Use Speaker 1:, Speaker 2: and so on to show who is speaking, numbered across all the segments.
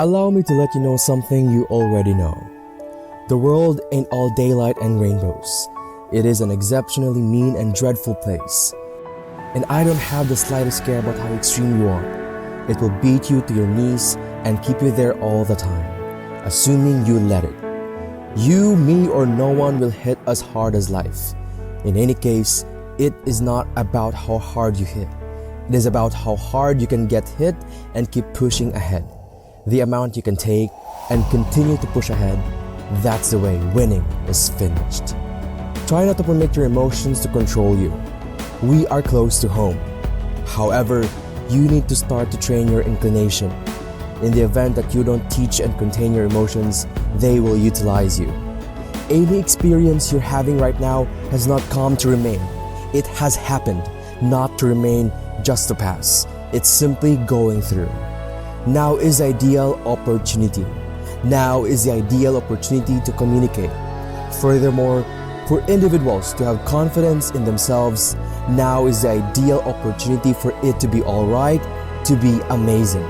Speaker 1: Allow me to let you know something you already know. The world ain't all daylight and rainbows. It is an exceptionally mean and dreadful place. And I don't have the slightest care about how extreme you are. It will beat you to your knees and keep you there all the time, assuming you let it. You, me, or no one will hit as hard as life. In any case, it is not about how hard you hit. It is about how hard you can get hit and keep pushing ahead. The amount you can take and continue to push ahead, that's the way winning is finished. Try not to permit your emotions to control you. We are close to home. However, you need to start to train your inclination. In the event that you don't teach and contain your emotions, they will utilize you. Any experience you're having right now has not come to remain. It has happened, not to remain, just to pass. It's simply going through. Now is the ideal opportunity. Now is the ideal opportunity to communicate. Furthermore, for individuals to have confidence in themselves, now is the ideal opportunity for it to be alright, to be amazing.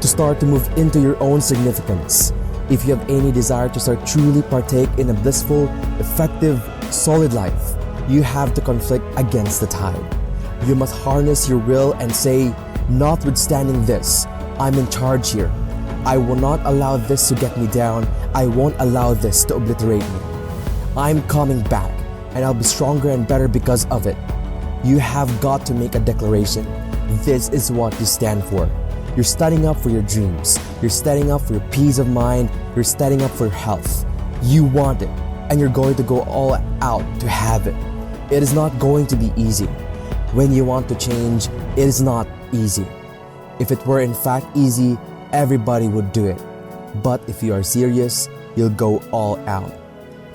Speaker 1: To start to move into your own significance. If you have any desire to start truly partake in a blissful, effective, solid life, you have to conflict against the tide. You must harness your will and say, notwithstanding this, I'm in charge here. I will not allow this to get me down. I won't allow this to obliterate me. I'm coming back, and I'll be stronger and better because of it. You have got to make a declaration. This is what you stand for. You're standing up for your dreams. You're standing up for your peace of mind. You're standing up for your health. You want it, and you're going to go all out to have it. It is not going to be easy. When you want to change, it is not easy. If it were in fact easy, everybody would do it. But if you are serious, you'll go all out.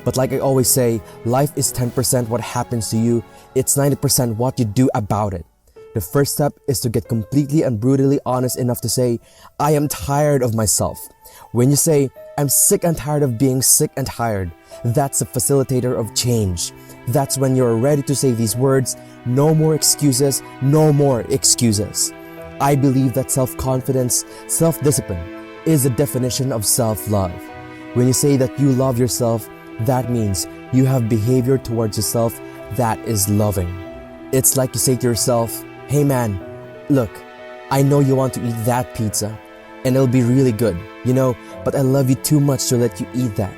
Speaker 1: But like I always say, life is 10% what happens to you, it's 90% what you do about it. The first step is to get completely and brutally honest enough to say, I am tired of myself. When you say, I'm sick and tired of being sick and tired, that's a facilitator of change. That's when you're ready to say these words, no more excuses, no more excuses. I believe that self-confidence, self-discipline is the definition of self-love. When you say that you love yourself, that means you have behavior towards yourself that is loving. It's like you say to yourself, hey man, look, I know you want to eat that pizza and it'll be really good, but I love you too much to let you eat that.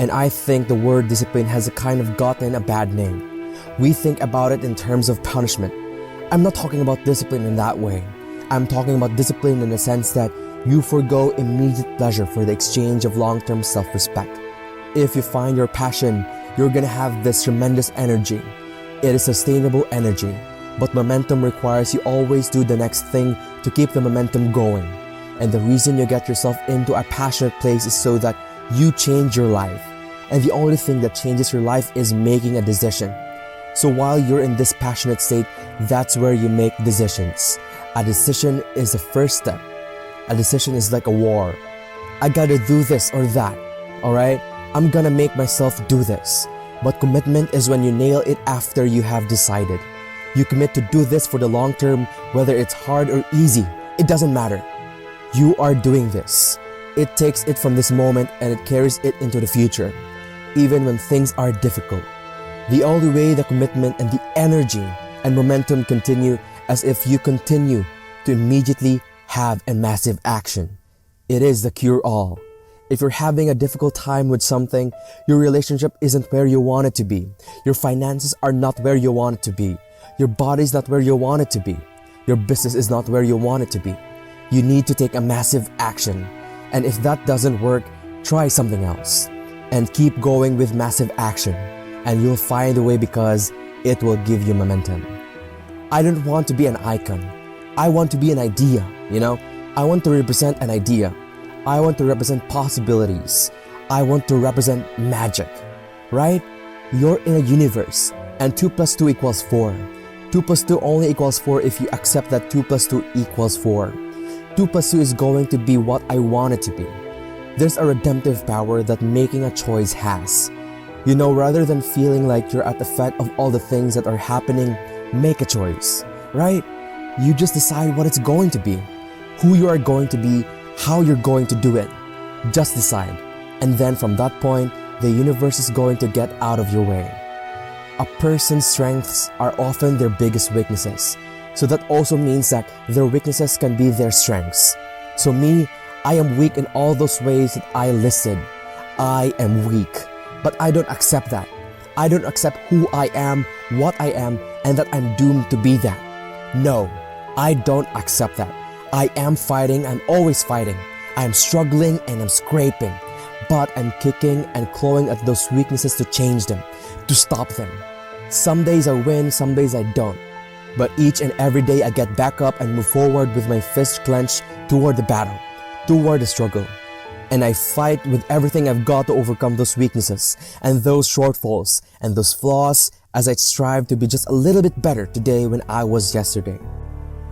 Speaker 1: And I think the word discipline has gotten a bad name. We think about it in terms of punishment. I'm not talking about discipline in that way. I'm talking about discipline in the sense that you forego immediate pleasure for the exchange of long-term self-respect. If you find your passion, you're gonna have this tremendous energy. It is sustainable energy, but momentum requires you always do the next thing to keep the momentum going. And the reason you get yourself into a passionate place is so that you change your life. And the only thing that changes your life is making a decision. So while you're in this passionate state, that's where you make decisions. A decision is the first step. A decision is like a war. I gotta do this or that, alright? I'm gonna make myself do this. But commitment is when you nail it after you have decided. You commit to do this for the long term, whether it's hard or easy. It doesn't matter. You are doing this. It takes it from this moment and it carries it into the future, even when things are difficult. The only way the commitment and the energy and momentum continue as if you continue to immediately have a massive action. It is the cure-all. If you're having a difficult time with something, your relationship isn't where you want it to be. Your finances are not where you want it to be. Your body's not where you want it to be. Your business is not where you want it to be. You need to take a massive action. And if that doesn't work, try something else. And keep going with massive action. And you'll find a way because it will give you momentum. I don't want to be an icon. I want to be an idea, I want to represent an idea. I want to represent possibilities. I want to represent magic, right? You're in a universe and 2 plus 2 equals 4. 2 plus 2 only equals 4 if you accept that 2 plus 2 equals 4. 2 plus 2 is going to be what I want it to be. There's a redemptive power that making a choice has. Rather than feeling like you're at the effect of all the things that are happening, make a choice, right? You just decide what it's going to be, who you are going to be, how you're going to do it. Just decide. And then from that point, the universe is going to get out of your way. A person's strengths are often their biggest weaknesses. So that also means that their weaknesses can be their strengths. So me, I am weak in all those ways that I listed. I am weak. But I don't accept that. I don't accept who I am, what I am, and that I'm doomed to be that. No, I don't accept that. I am fighting, I'm always fighting. I'm struggling and I'm scraping. But I'm kicking and clawing at those weaknesses to change them, to stop them. Some days I win, some days I don't. But each and every day I get back up and move forward with my fist clenched toward the battle, toward the struggle. And I fight with everything I've got to overcome those weaknesses and those shortfalls and those flaws as I strive to be just a little bit better today when I was yesterday.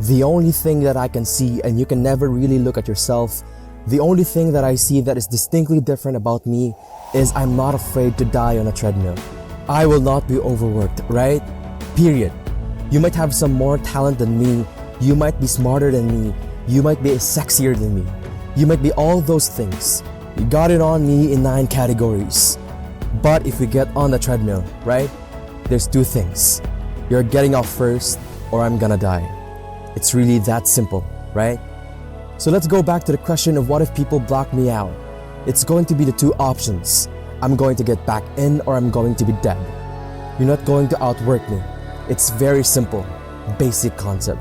Speaker 1: The only thing that I can see, and you can never really look at yourself, the only thing that I see that is distinctly different about me is I'm not afraid to die on a treadmill. I will not be overworked, right? Period. You might have some more talent than me, you might be smarter than me, you might be sexier than me, you might be all those things. You got it on me in 9 categories. But if we get on the treadmill, right? There's 2 things. You're getting off first or I'm gonna die. It's really that simple, right? So let's go back to the question of what if people block me out? It's going to be the 2 options. I'm going to get back in or I'm going to be dead. You're not going to outwork me. It's very simple, basic concept.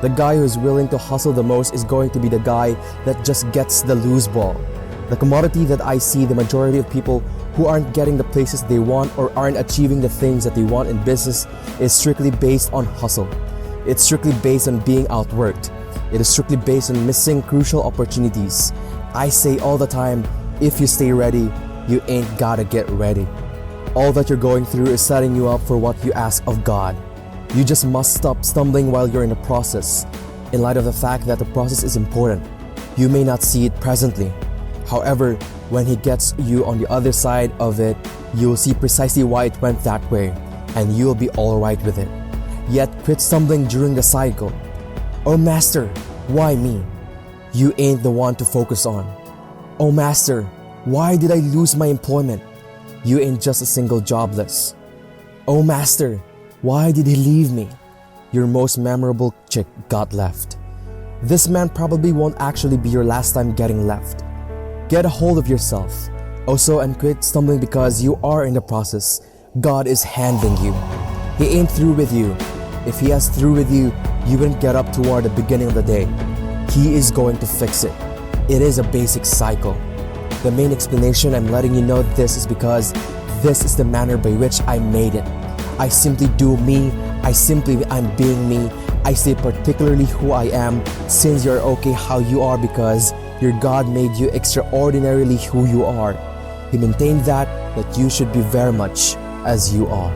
Speaker 1: The guy who's willing to hustle the most is going to be the guy that just gets the loose ball. The commodity that I see the majority of people who aren't getting the places they want or aren't achieving the things that they want in business is strictly based on hustle. It's strictly based on being outworked. It is strictly based on missing crucial opportunities. I say all the time, if you stay ready, you ain't gotta get ready. All that you're going through is setting you up for what you ask of God. You just must stop stumbling while you're in the process, in light of the fact that the process is important. You may not see it presently. However, when He gets you on the other side of it, you will see precisely why it went that way, and you will be alright with it. Yet quit stumbling during the cycle. Oh Master, why me? You ain't the one to focus on. Oh Master, why did I lose my employment? You ain't just a single jobless. Oh Master, why did he leave me? Your most memorable chick got left. This man probably won't actually be your last time getting left. Get a hold of yourself. Also, and quit stumbling because you are in the process. God is handling you. He ain't through with you. If He has through with you, you wouldn't get up toward the beginning of the day. He is going to fix it. It is a basic cycle. The main explanation I'm letting you know this is because this is the manner by which I made it. I simply do me. I'm being me. I say particularly who I am, since you're okay how you are because your God made you extraordinarily who you are. He maintained that you should be very much as you are.